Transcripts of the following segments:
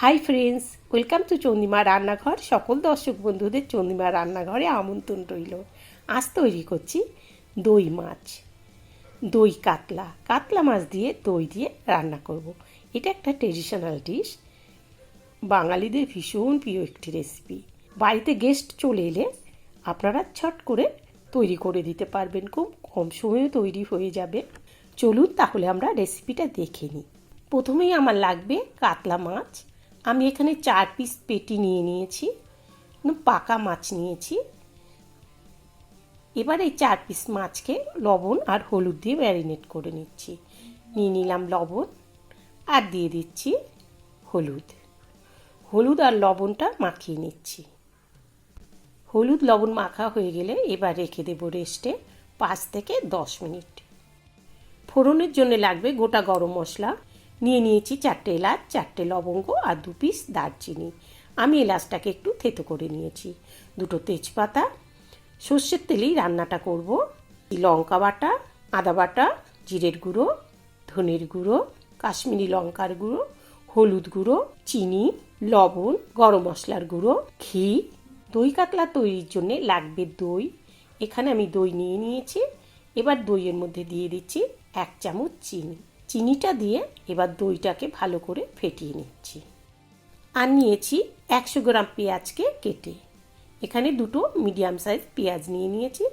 Hi friends, welcome to Chandrima রান্নাঘর। সকল দর্শক বন্ধুদের চন্দ্রিমা রান্নাঘরে আমন্ত্রণ রইল। আজ তৈরি করছি দই মাছ, দই কাতলা। কাতলা মাছ দিয়ে দই দিয়ে রান্না করব। এটা একটা ট্রেডিশনাল ডিশ, বাঙালিদের ভীষণ প্রিয় একটি রেসিপি। বাড়িতে গেস্ট চলে এলে আপনারা ছট করে তৈরি করে দিতে পারবেন, খুব কম সময়ে তৈরি হয়ে যাবে। চলুন তাহলে আমরা রেসিপিটা দেখে নিই। প্রথমেই আমার লাগবে কাতলা মাছ। আমি এখানে 4 পিস পেটি নিয়ে নিয়েছি, পাকা মাছ নিয়েছি। এবার এই 4 পিস মাছকে লবণ আর হলুদ দিয়ে ম্যারিনেট করে নিচ্ছি। নিয়ে নিলাম লবণ আর দিয়ে দিচ্ছি হলুদ। হলুদ আর লবণটা মাখিয়ে নিচ্ছি। হলুদ লবণ মাখা হয়ে গেলে এবার রেখে দেবো রেস্টে 5 থেকে 10 মিনিট। ফোড়নের জন্য লাগবে গোটা গরম মশলা। নিয়ে নিয়েছি 4টে এলাচ, 4টে লবঙ্গ আর 2 পিস দারচিনি। আমি এলাচটাকে একটু থেতো করে নিয়েছি। 2টো তেজপাতা। সর্ষের তেলেই রান্নাটা করব। লঙ্কা বাটা, আদা বাটা, জিরের গুঁড়ো, ধনের গুঁড়ো, কাশ্মীরি লঙ্কার গুঁড়ো, হলুদ গুঁড়ো, চিনি, লবণ, গরম মশলার গুঁড়ো, ঘি। দই কাতলা তৈরির জন্য লাগবে দই। এখানে আমি দই নিয়ে নিয়েছি। এবার দইয়ের মধ্যে দিয়ে দিচ্ছি 1 চামচ চিনি। চিনিটা দিয়ে এবার দইটাকে ভালো করে ফেটিয়ে নিচ্ছি। আর নিয়েছি 100 গ্রাম পেঁয়াজকে কেটে। এখানে 2টো মিডিয়াম সাইজ পেঁয়াজ নিয়ে নিয়েছি।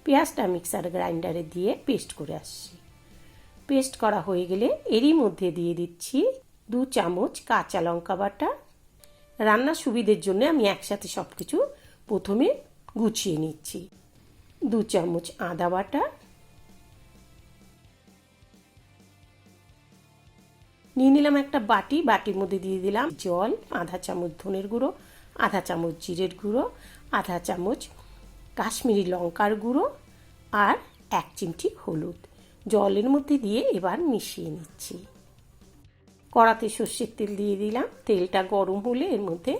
পেঁয়াজটা মিক্সার গ্রাইন্ডারে দিয়ে পেস্ট করে আসছি। পেস্ট করা হয়ে গেলে এরই মধ্যে দিয়ে দিচ্ছি 2 চামচ কাঁচা লঙ্কা বাটা। রান্নার সুবিধের জন্য আমি একসাথে সব কিছু প্রথমে গুছিয়ে নিচ্ছি। 2 চামচ আদা বাটা। নিয়ে নিলাম একটা বাটি। বাটির মধ্যে দিয়ে দিলাম জল, আধা চামচ ধনের গুঁড়ো, আধা চামচ জিরের গুঁড়ো, আধা চামচ কাশ্মীরি লঙ্কার গুঁড়ো আর 1 চিমটি হলুদ। জলের মধ্যে দিয়ে এবার মিশিয়ে নিচ্ছি। কড়াতে সর্ষের তেল দিয়ে দিলাম। তেলটা গরম হলে এর মধ্যে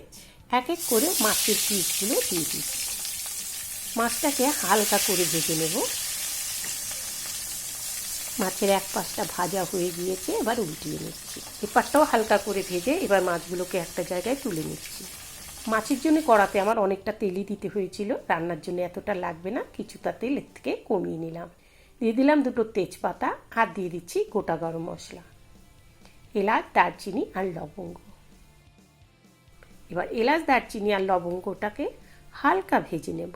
এক এক করে মাছের পিসগুলো দিয়ে দিচ্ছি। মাছটাকে হালকা করে ভেজে নেব। মাছের এক পাশটা ভাজা হয়ে গিয়েছে, এবার উল্টিয়ে নিচ্ছি। এপাশটাও হালকা করে ভেজে এবার মাছগুলোকে একটা জায়গায় তুলে নিচ্ছি। মাছের জন্য কড়াতে আমার অনেকটা তেলই দিতে হয়েছিল, রান্নার জন্য এতটা লাগবে না, কিছুটা তেল এর থেকে কমিয়ে নিলাম। দিয়ে দিলাম 2টো তেজপাতা আর দিয়ে দিচ্ছি গোটা গরম মশলা, এলাচ, দারচিনি আর লবঙ্গ। এবার এলাচ, দারচিনি আর লবঙ্গটাকে হালকা ভেজে নেব।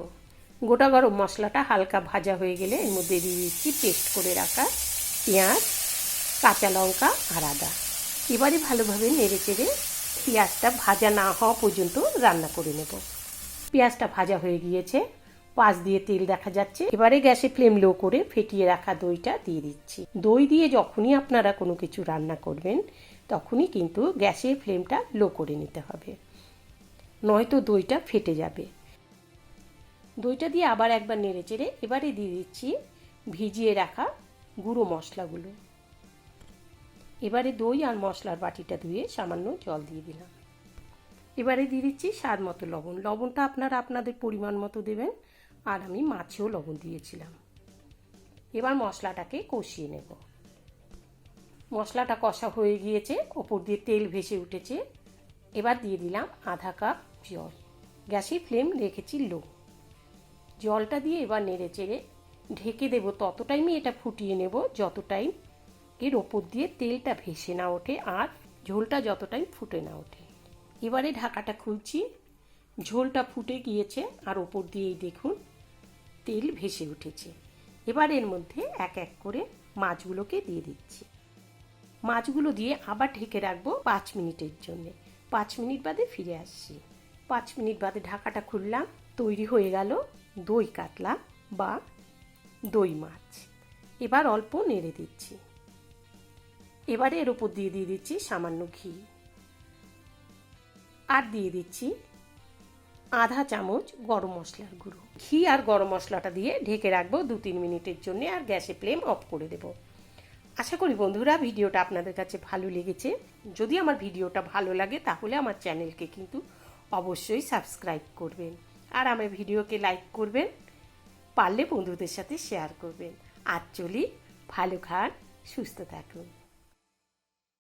গোটা গরম মশলাটা হালকা ভাজা হয়ে গেলে এর মধ্যে দিয়ে দিচ্ছি পেস্ট করে রাখা পেঁয়াজ, কাঁচা লঙ্কা আর আদা। এবারে ভালোভাবে নেড়ে চেড়ে পেঁয়াজটা ভাজা না হওয়া পর্যন্ত রান্না করে নেব। পেঁয়াজটা ভাজা হয়ে গিয়েছে, পাশ দিয়ে তেল দেখা যাচ্ছে। এবারে গ্যাসে ফ্লেম লো করে ফেটিয়ে রাখা দইটা দিয়ে দিচ্ছি। দই দিয়ে যখনই আপনারা কোনো কিছু রান্না করবেন তখনই কিন্তু গ্যাসের ফ্লেমটা লো করে নিতে হবে, নয়তো দইটা ফেটে যাবে। দইটা দিয়ে আবার একবার নেড়ে চেড়ে এবারে দিয়ে দিচ্ছি ভিজিয়ে রাখা গুঁড়ো মশলাগুলো। এবারে দই আর মশলার বাটিটা ধুয়ে সামান্য জল দিয়ে দিলাম। এবারে দিয়ে দিচ্ছি স্বাদ মতো লবণ। লবণটা আপনারা আপনাদের পরিমাণ মতো দেবেন, আর আমি মাছেও লবণ দিয়েছিলাম। এবার মশলাটাকে কষিয়ে নেব। মশলাটা কষা হয়ে গিয়েছে, ওপর দিয়ে তেল ভেসে উঠেছে। এবার দিয়ে দিলাম আধা কাপ জল। গ্যাসের ফ্লেম রেখেছি লো। জলটা দিয়ে এবার নেড়ে চেড়ে ঢেকে দেবো। তত টাইমে এটা ফুটিয়ে নেব যত টাইম এর ওপর দিয়ে তেলটা ভেসে না ওঠে আর ঝোলটা যত টাইম ফুটে না ওঠে। এবারে ঢাকাটা খুলছি। ঝোলটা ফুটে গিয়েছে আর ওপর দিয়েই দেখুন তেল ভেসে উঠেছে। এবার এর মধ্যে এক এক করে মাছগুলোকে দিয়ে দিচ্ছি। মাছগুলো দিয়ে আবার ঢেকে রাখবো 5 মিনিটের জন্য। 5 মিনিট বাদে ফিরে আসছি। 5 মিনিট বাদে ঢাকাটা খুললাম। তৈরি হয়ে গেল দই কাতলা বা দই মাছ। এবার অল্প নেড়ে দিচ্ছি। এবারে এর উপর দিয়ে দিচ্ছি সামান্য ঘি আর দিয়ে দিচ্ছি আধা চামচ গরম মশলার গুঁড়ো। ঘি আর গরম মশলাটা দিয়ে ঢেকে রাখবো 2-3 মিনিটের জন্য আর গ্যাসে ফ্লেম অফ করে দেব। আশা করি বন্ধুরা ভিডিওটা আপনাদের কাছে ভালো লেগেছে। যদি আমার ভিডিওটা ভালো লাগে তাহলে আমার চ্যানেলকে কিন্তু অবশ্যই সাবস্ক্রাইব করবেন আর আমার ভিডিওকে লাইক করবেন, পারলে বন্ধুদের সাথে শেয়ার করবেন। আর চলি, ভালো খান, সুস্থ থাকুন।